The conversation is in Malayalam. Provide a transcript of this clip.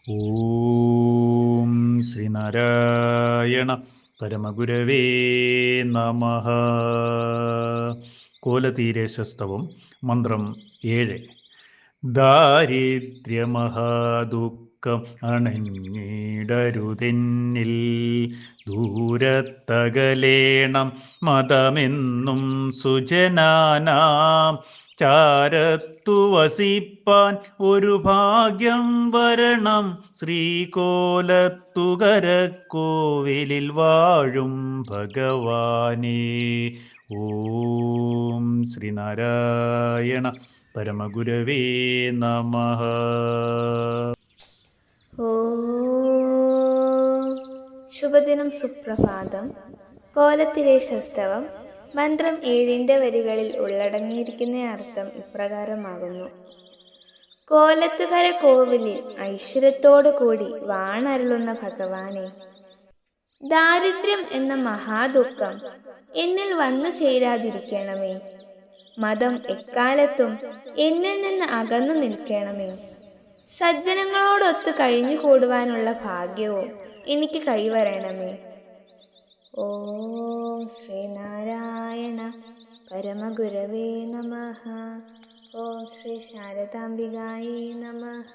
ഓം ശ്രീനാരായണ പരമഗുരവേ നമഃ. കോലതീരേശസ്തവം മന്ത്രം 7. ദാരിദ്ര്യമഹാദുഃഖം അണഞ്ഞിടരുതെന്നിൽ, ദൂരത്തകലേണം മതമെന്നും സുജനാനാം. ചാരത്തു വസിപ്പാൻ ഒരു ഭാഗ്യം വരണം, ശ്രീകോലത്തുകരക്കോവിലിൽ വാഴും ഭഗവാനേ. ഓം ശ്രീനാരായണ പരമഗുരവേ നമഃ. ശുഭദിനം, സുപ്രഭാതം. കോലത്തിരേശസ്തവം മന്ത്രം 7 വരികളിൽ ഉള്ളടങ്ങിയിരിക്കുന്ന അർത്ഥം ഇപ്രകാരമാകുന്നു. കോലത്തുകര കോവിലിൽ ഐശ്വര്യത്തോടു കൂടി വാണരുളുന്ന ഭഗവാനെ, ദാരിദ്ര്യം എന്ന മഹാദുഃഖം എന്നിൽ വന്നു ചേരാതിരിക്കണമേ. മതം എക്കാലത്തും എന്നിൽ നിന്ന് അകന്നു നിൽക്കണമേ. സജ്ജനങ്ങളോടൊത്ത് കഴിഞ്ഞുകൂടുവാനുള്ള ഭാഗ്യവും എനിക്ക് കൈവരണമേ. ഓം ശ്രീനാരായണ പരമഗുരവേ നമഃ. ഓം ശ്രീ ശാരദാംബികായേ നമഃ.